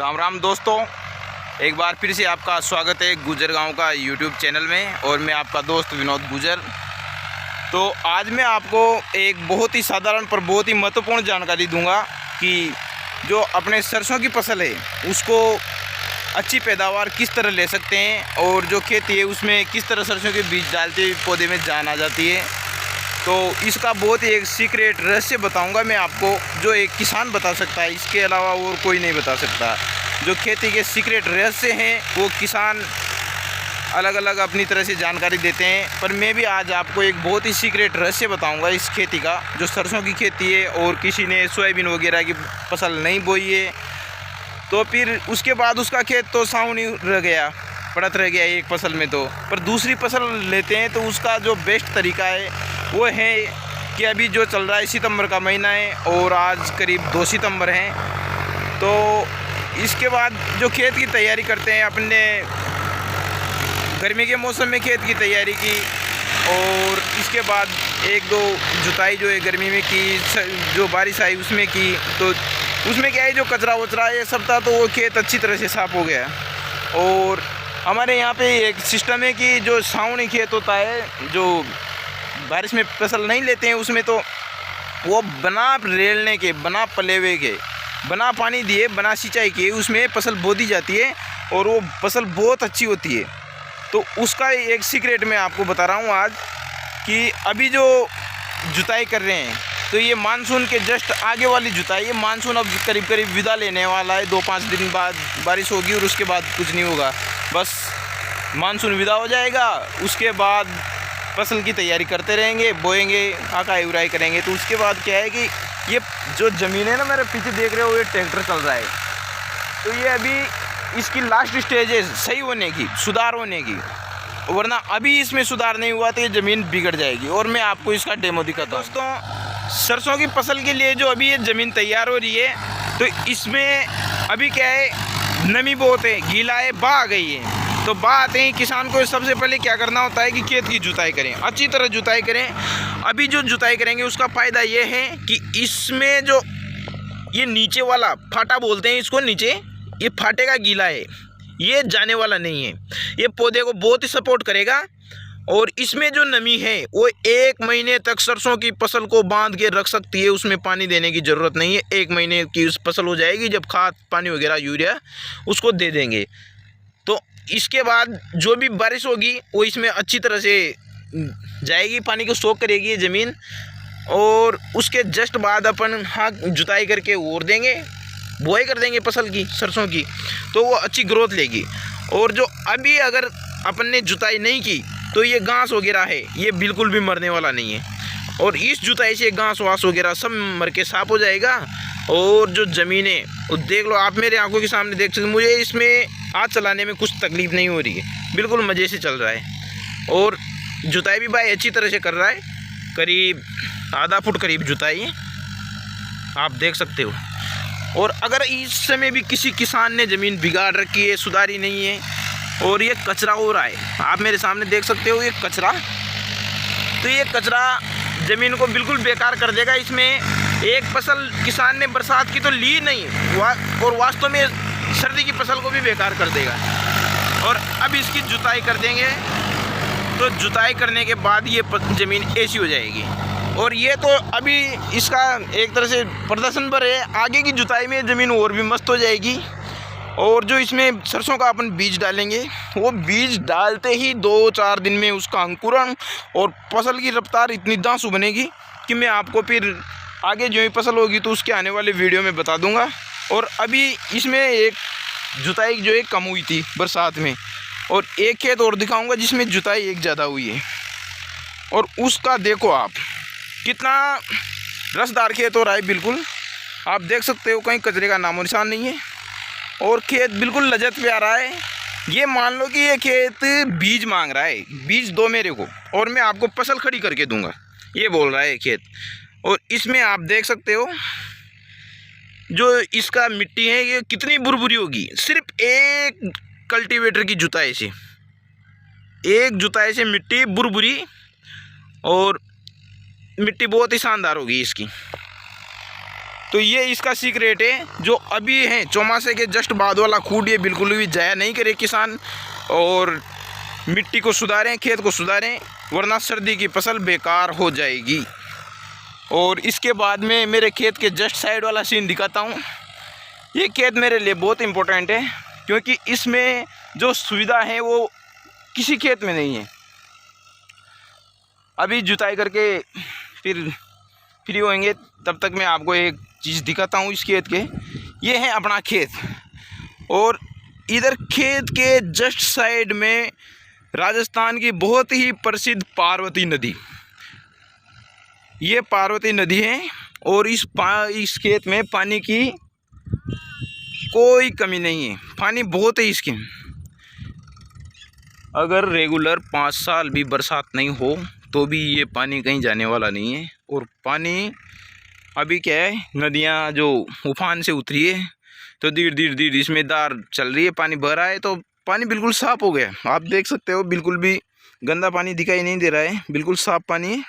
राम राम दोस्तों, एक बार फिर से आपका स्वागत है गुजर गांव का यूट्यूब चैनल में। और मैं आपका दोस्त विनोद गुजर। तो आज मैं आपको एक बहुत ही साधारण पर बहुत ही महत्वपूर्ण जानकारी दूंगा कि जो अपने सरसों की फसल है उसको अच्छी पैदावार किस तरह ले सकते हैं, और जो खेती है उसमें किस तरह सरसों के बीज डालते पौधे में जान आ जाती है। तो इसका बहुत ही एक सीक्रेट रहस्य बताऊंगा मैं आपको, जो एक किसान बता सकता है, इसके अलावा और कोई नहीं बता सकता। जो खेती के सीक्रेट रहस्य हैं वो किसान अलग अलग अपनी तरह से जानकारी देते हैं, पर मैं भी आज आपको एक बहुत ही सीक्रेट रहस्य बताऊंगा इस खेती का, जो सरसों की खेती है और किसी ने सोयाबीन वगैरह की फसल नहीं बोई है तो फिर उसके बाद उसका खेत तो सावनी रह गया, पड़त रह गया एक फसल में। तो पर दूसरी फसल लेते हैं तो उसका जो बेस्ट तरीका है वो है कि अभी जो चल रहा है सितंबर का महीना है और आज करीब 2 सितंबर हैं। तो इसके बाद जो खेत की तैयारी करते हैं, अपने गर्मी के मौसम में खेत की तैयारी की और इसके बाद 1-2 जुताई जो है गर्मी में की, जो बारिश आई उसमें की, तो उसमें क्या है जो कचरा वचरा ये सब था तो वो खेत अच्छी तरह से साफ़ हो गया। और हमारे यहाँ पे एक सिस्टम है कि जो सावनी खेत होता है, जो बारिश में फसल नहीं लेते हैं, उसमें तो वो बना रेलने के, बना पलेवे के, बना पानी दिए, बना सिंचाई किए उसमें फसल बो दी जाती है और वो फसल बहुत अच्छी होती है। तो उसका एक सीक्रेट मैं आपको बता रहा हूँ आज कि अभी जो जुताई कर रहे हैं तो ये मानसून के जस्ट आगे वाली जुताई है। मानसून अब करीब करीब विदा लेने वाला है, 2-5 दिन बाद बारिश होगी और उसके बाद कुछ नहीं होगा, बस मानसून विदा हो जाएगा। उसके बाद फसल की तैयारी करते रहेंगे, बोएंगे, आकाई उराई करेंगे। तो उसके बाद क्या है कि ये जो ज़मीन है ना, मेरे पीछे देख रहे हो, ये ट्रैक्टर चल रहा है, तो ये अभी इसकी लास्ट स्टेज है सही होने की, सुधार होने की, वरना अभी इसमें सुधार नहीं हुआ तो ये ज़मीन बिगड़ जाएगी। और मैं आपको इसका डेमो दिखाता हूँ। दोस्तों, सरसों की फसल के लिए जो अभी ये ज़मीन तैयार हो रही है तो इसमें अभी क्या है, नमी बहुत है, गीला है, बा आ गई है। तो बा आते ही किसान को सबसे पहले क्या करना होता है कि खेत की जुताई करें, अच्छी तरह जुताई करें। अभी जो जुताई करेंगे उसका फ़ायदा ये है कि इसमें जो ये नीचे वाला फाटा बोलते हैं इसको, नीचे ये फाटे का गीला है, ये जाने वाला नहीं है, ये पौधे को बहुत ही सपोर्ट करेगा। और इसमें जो नमी है वो 1 महीने तक सरसों की फसल को बांध के रख सकती है, उसमें पानी देने की ज़रूरत नहीं है। 1 महीने की उस फसल हो जाएगी, जब खाद पानी वगैरह यूरिया उसको दे देंगे तो इसके बाद जो भी बारिश होगी वो इसमें अच्छी तरह से जाएगी, पानी को सोख करेगी ये ज़मीन। और उसके जस्ट बाद अपन जुताई करके ओर देंगे, बुआई कर देंगे फसल की, सरसों की, तो वो अच्छी ग्रोथ लेगी। और जो अभी अगर अपन ने जुताई नहीं की तो ये घास वगैरह है ये बिल्कुल भी मरने वाला नहीं है, और इस जुताई से घास वास वगैरह सब मर के साफ हो जाएगा। और जो ज़मीन है वो देख लो आप, मेरे आंखों के सामने देख सकते, मुझे इसमें हाथ चलाने में कुछ तकलीफ़ नहीं हो रही है, बिल्कुल मज़े से चल रहा है। और जुताई भी भाई अच्छी तरह से कर रहा है, करीब आधा फुट करीब जुताई है, आप देख सकते हो। और अगर इस समय भी किसी किसान ने ज़मीन बिगाड़ रखी है, सुधारी नहीं है और ये कचरा हो रहा है, आप मेरे सामने देख सकते हो ये कचरा, तो ये कचरा ज़मीन को बिल्कुल बेकार कर देगा। इसमें एक फसल किसान ने बरसात की तो ली नहीं, और वास्तव में सर्दी की फसल को भी बेकार कर देगा। और अब इसकी जुताई कर देंगे तो जुताई करने के बाद ये ज़मीन ऐसी हो जाएगी। और ये तो अभी इसका एक तरह से प्रदर्शन पर है, आगे की जुताई में ज़मीन और भी मस्त हो जाएगी। और जो इसमें सरसों का अपन बीज डालेंगे, वो बीज डालते ही 2-4 दिन में उसका अंकुरण और फसल की रफ्तार इतनी दांसू बनेगी कि मैं आपको फिर आगे जो ही फसल होगी तो उसके आने वाले वीडियो में बता दूंगा। और अभी इसमें एक जुताई जो है कम हुई थी बरसात में, और एक खेत और दिखाऊंगा जिसमें जुताई एक ज़्यादा हुई है, और उसका देखो आप कितना रसदार खेत हो रहा है, बिल्कुल आप देख सकते हो, कहीं कचरे का नामो निशान नहीं है और खेत बिल्कुल लजत पे आ रहा है। ये मान लो कि ये खेत बीज मांग रहा है, बीज दो मेरे को और मैं आपको फसल खड़ी करके दूंगा, ये बोल रहा है खेत। और इसमें आप देख सकते हो जो इसका मिट्टी है ये कितनी बुरबुरी होगी, सिर्फ एक कल्टीवेटर की जुताई से, एक जुताई से मिट्टी बुरबुरी, और मिट्टी बहुत ही शानदार होगी इसकी। तो ये इसका सीक्रेट है। जो अभी है चौमासे के जस्ट बाद वाला खूड, ये बिल्कुल भी जाया नहीं करे किसान, और मिट्टी को सुधारें, खेत को सुधारें, वरना सर्दी की फसल बेकार हो जाएगी। और इसके बाद में मेरे खेत के जस्ट साइड वाला सीन दिखाता हूँ। ये खेत मेरे लिए बहुत इम्पोर्टेंट है, क्योंकि इसमें जो सुविधा है वो किसी खेत में नहीं है। अभी जुताई करके फिर फ्री होंगे, तब तक मैं आपको एक चीज़ दिखाता हूँ इस खेत के। ये है अपना खेत, और इधर खेत के जस्ट साइड में राजस्थान की बहुत ही प्रसिद्ध पार्वती नदी, ये पार्वती नदी है। और इस खेत में पानी की कोई कमी नहीं है, पानी बहुत है इसके। अगर रेगुलर 5 साल भी बरसात नहीं हो तो भी ये पानी कहीं जाने वाला नहीं है। और पानी अभी क्या है, नदियाँ जो उफान से उतरी है तो धीरे धीरे इसमें धार चल रही है, पानी भर रहा है, तो पानी बिल्कुल साफ़ हो गया। आप देख सकते हो, बिल्कुल भी गंदा पानी दिखाई नहीं दे रहा है, बिल्कुल साफ़ पानी है।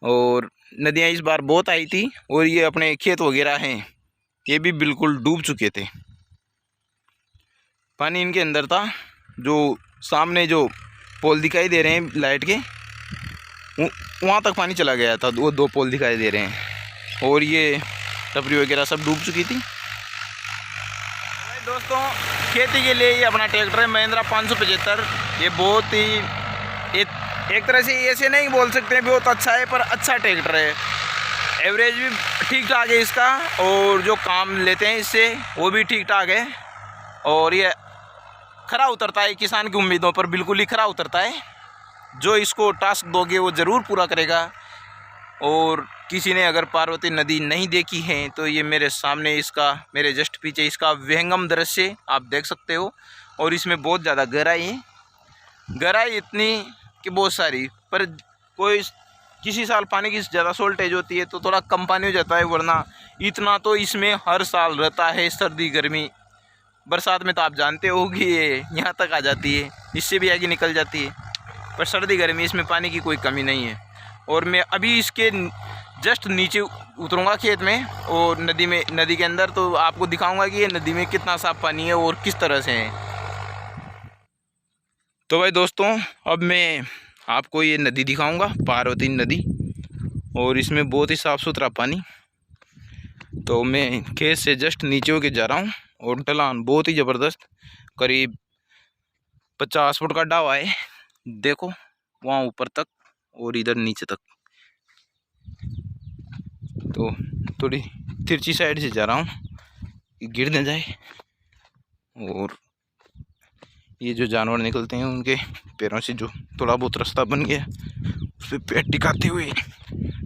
और नदियाँ इस बार बहुत आई थी, और ये अपने खेत वगैरह हैं ये भी बिल्कुल डूब चुके थे, पानी इनके अंदर था। जो सामने जो पोल दिखाई दे रहे हैं लाइट के, वहाँ तक पानी चला गया था, वो 2 पोल दिखाई दे रहे हैं, और ये टपरी वगैरह सब डूब चुकी थी। दोस्तों, खेती के लिए ये अपना ट्रैक्टर है महिंद्रा 575। ये बहुत ही एक तरह से ऐसे नहीं बोल सकते बहुत अच्छा है, पर अच्छा ट्रैक्टर है। एवरेज भी ठीक ठाक है इसका, और जो काम लेते हैं इससे वो भी ठीक ठाक है। और ये खरा उतरता है किसान की उम्मीदों पर, बिल्कुल ही खरा उतरता है। जो इसको टास्क दोगे वो ज़रूर पूरा करेगा। और किसी ने अगर पार्वती नदी नहीं देखी है तो ये मेरे सामने इसका, मेरे जस्ट पीछे इसका विहंगम दृश्य आप देख सकते हो। और इसमें बहुत ज़्यादा गहराई है, गहराई इतनी कि बहुत सारी, पर किसी साल पानी की ज़्यादा सोल्टेज होती है तो थोड़ा कम पानी हो जाता है, वरना इतना तो इसमें हर साल रहता है। सर्दी गर्मी बरसात में तो आप जानते हो कि ये यहाँ तक आ जाती है, इससे भी आगे निकल जाती है, पर सर्दी गर्मी इसमें पानी की कोई कमी नहीं है। और मैं अभी इसके जस्ट नीचे उतरूँगा खेत में और नदी के अंदर, तो आपको दिखाऊंगा कि ये नदी में कितना साफ पानी है और किस तरह से है। तो भाई दोस्तों, अब मैं आपको ये नदी दिखाऊंगा, पार्वती नदी, और इसमें बहुत ही साफ़ सुथरा पानी। तो मैं खेत से जस्ट नीचे होके जा रहा हूँ, और ढलान बहुत ही ज़बरदस्त, करीब 50 फुट का ढाबा है, देखो वहाँ ऊपर तक और इधर नीचे तक। तो थोड़ी तिरछी साइड से जा रहा हूँ कि गिर न जाए। और ये जो जानवर निकलते हैं उनके पैरों से जो थोड़ा बहुत रास्ता बन गया, उस पर पैर टिकाते हुए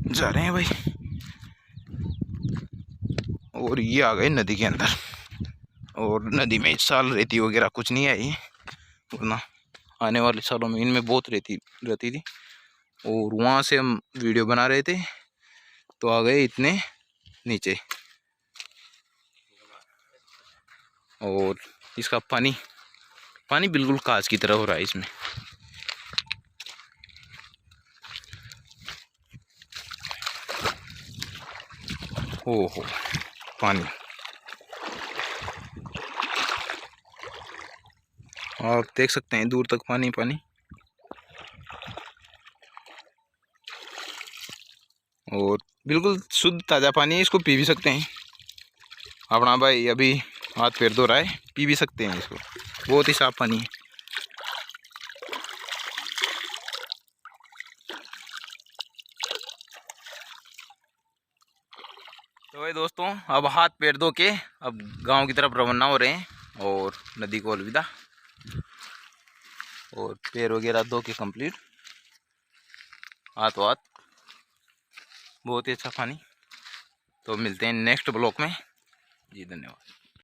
जा रहे हैं भाई। और ये आ गए नदी के अंदर, और नदी में इस साल रेती वगैरह कुछ नहीं आई, वरना आने वाले सालों में इनमें बहुत रेती रहती थी। और वहाँ से हम वीडियो बना रहे थे तो आ गए इतने नीचे, और इसका पानी बिल्कुल कांच की तरह हो रहा है इसमें। ओहो पानी, आप देख सकते हैं दूर तक पानी पानी। और बिल्कुल शुद्ध ताज़ा पानी है, इसको पी भी सकते हैं। अपना भाई अभी हाथ पैर धो रहा है, पी भी सकते हैं इसको, बहुत ही साफ पानी है। तो भाई दोस्तों, अब हाथ पैर धो के अब गांव की तरफ रवाना हो रहे हैं, और नदी को अलविदा, और पैर वगैरह धो के कंप्लीट, हाथ बहुत ही अच्छा पानी। तो मिलते हैं नेक्स्ट ब्लॉक में जी, धन्यवाद।